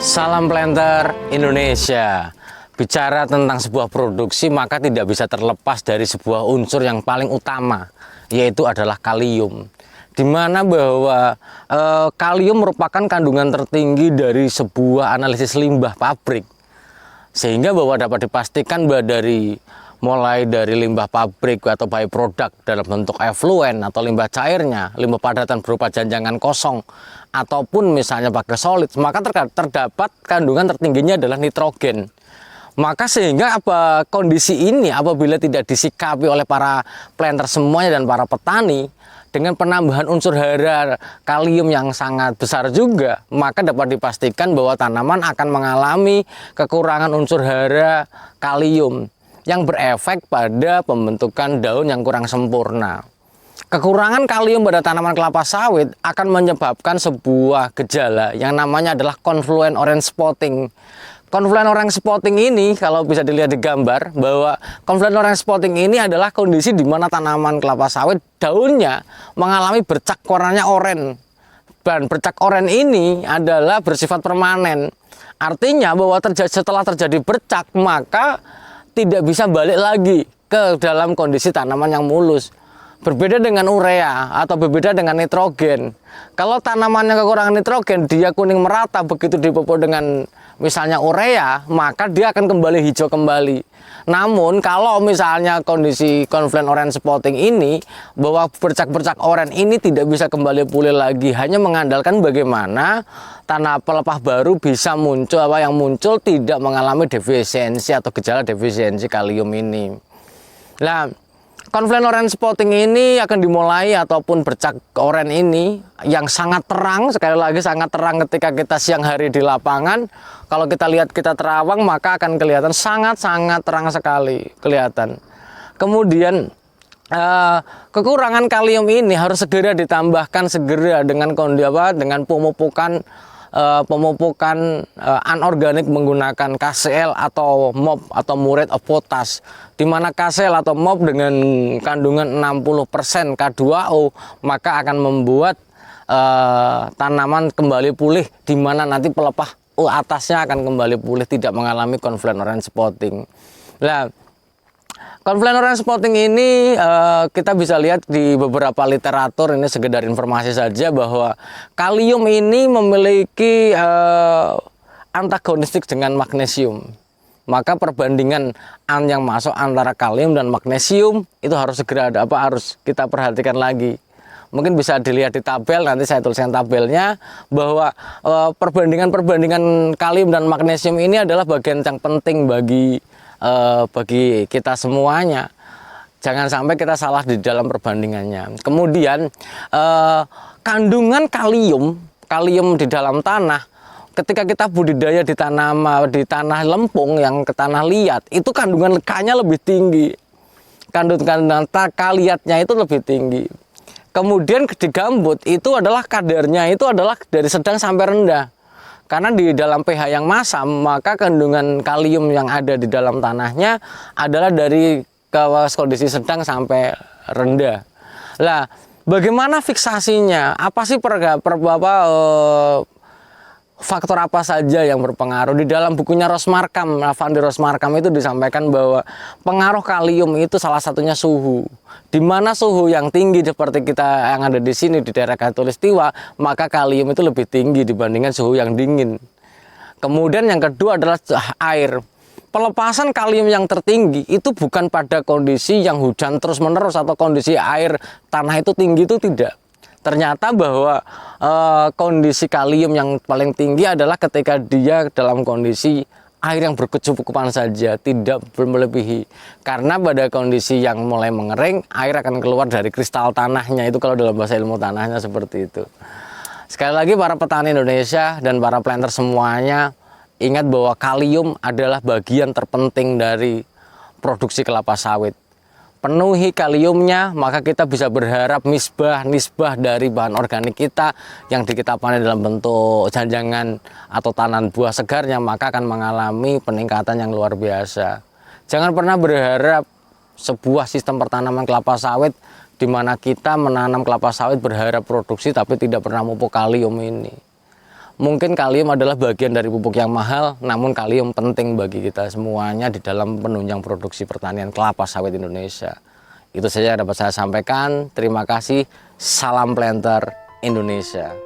Salam planter Indonesia. Bicara tentang sebuah produksi maka tidak bisa terlepas dari sebuah unsur yang paling utama, yaitu adalah kalium. Di mana bahwa kalium merupakan kandungan tertinggi dari sebuah analisis limbah pabrik. Sehingga bahwa dapat dipastikan bahwa mulai dari limbah pabrik atau byproduct dalam bentuk efluen atau limbah cairnya, limbah padatan berupa janjangan kosong, ataupun misalnya pakai solid, maka terdapat kandungan tertingginya adalah nitrogen. Maka sehingga kondisi ini apabila tidak disikapi oleh para planter semuanya dan para petani dengan penambahan unsur hara kalium yang sangat besar juga, maka dapat dipastikan bahwa tanaman akan mengalami kekurangan unsur hara kalium yang berefek pada pembentukan daun yang kurang sempurna. Kekurangan kalium pada tanaman kelapa sawit akan menyebabkan sebuah gejala yang namanya adalah confluent orange spotting. Confluent orange spotting ini kalau bisa dilihat di gambar bahwa confluent orange spotting ini adalah kondisi di mana tanaman kelapa sawit daunnya mengalami bercak warnanya oranye. Dan bercak oranye ini adalah bersifat permanen. Artinya bahwa setelah terjadi bercak maka tidak bisa balik lagi ke dalam kondisi tanaman yang mulus. Berbeda dengan urea atau berbeda dengan nitrogen. Kalau tanamannya kekurangan nitrogen, dia kuning merata, begitu dipupuk dengan misalnya urea, maka dia akan kembali hijau kembali. Namun kalau misalnya kondisi confluent orange spotting ini, bahwa bercak-bercak oranye ini tidak bisa kembali pulih lagi, hanya mengandalkan bagaimana tanah pelepah baru bisa muncul, yang muncul tidak mengalami defisiensi atau gejala defisiensi kalium ini. Nah, confluent orange spotting ini akan dimulai ataupun bercak oranye ini yang sangat terang, sekali lagi sangat terang ketika kita siang hari di lapangan. Kalau kita lihat kita terawang maka akan kelihatan sangat-sangat terang sekali kelihatan. Kemudian kekurangan kalium ini harus segera ditambahkan dengan dengan pemupukan anorganik menggunakan KCl atau MOP atau muriate of potash, di mana KCl atau MOP dengan kandungan 60% K2O maka akan membuat tanaman kembali pulih, di mana nanti pelepah atasnya akan kembali pulih, tidak mengalami confluent orange spotting. Nah, confluent orange spotting ini kita bisa lihat di beberapa literatur, ini sekedar informasi saja bahwa kalium ini memiliki antagonistik dengan magnesium. Maka perbandingan yang masuk antara kalium dan magnesium itu harus segera harus kita perhatikan lagi. Mungkin bisa dilihat di tabel, nanti saya tuliskan tabelnya, bahwa perbandingan kalium dan magnesium ini adalah bagian yang penting bagi kita semuanya. Jangan sampai kita salah di dalam perbandingannya. Kemudian kandungan kalium di dalam tanah, ketika kita budidaya di tanah lempung yang ke tanah liat, itu kandungan K-nya lebih tinggi. Kandungan kaliatnya itu lebih tinggi. Kemudian di gambut itu adalah kadarnya itu adalah dari sedang sampai rendah. Karena di dalam pH yang masam, maka kandungan kalium yang ada di dalam tanahnya adalah dari kondisi sedang sampai rendah. Lah, bagaimana fiksasinya? Apa sih faktor apa saja yang berpengaruh? Di dalam bukunya Rosmarkam, Avandi Rosmarkam itu disampaikan bahwa pengaruh kalium itu salah satunya suhu. Di mana suhu yang tinggi seperti kita yang ada di sini di daerah Khatulistiwa, maka kalium itu lebih tinggi dibandingkan suhu yang dingin. Kemudian yang kedua adalah air. Pelepasan kalium yang tertinggi itu bukan pada kondisi yang hujan terus-menerus atau kondisi air tanah itu tinggi, itu tidak. Ternyata bahwa kondisi kalium yang paling tinggi adalah ketika dia dalam kondisi air yang berkecukupan saja, tidak melebihi. Karena pada kondisi yang mulai mengering, air akan keluar dari kristal tanahnya, itu kalau dalam bahasa ilmu tanahnya seperti itu. Sekali lagi para petani Indonesia dan para planter semuanya, ingat bahwa kalium adalah bagian terpenting dari produksi kelapa sawit. Penuhi kaliumnya, maka kita bisa berharap nisbah dari bahan organik kita yang kita panen dalam bentuk janjangan atau tanaman buah segarnya, maka akan mengalami peningkatan yang luar biasa. Jangan pernah berharap sebuah sistem pertanaman kelapa sawit di mana kita menanam kelapa sawit berharap produksi tapi tidak pernah pupuk kalium ini. Mungkin kalium adalah bagian dari pupuk yang mahal, namun kalium penting bagi kita semuanya di dalam penunjang produksi pertanian kelapa sawit Indonesia. Itu saja yang dapat saya sampaikan. Terima kasih. Salam Planter Indonesia.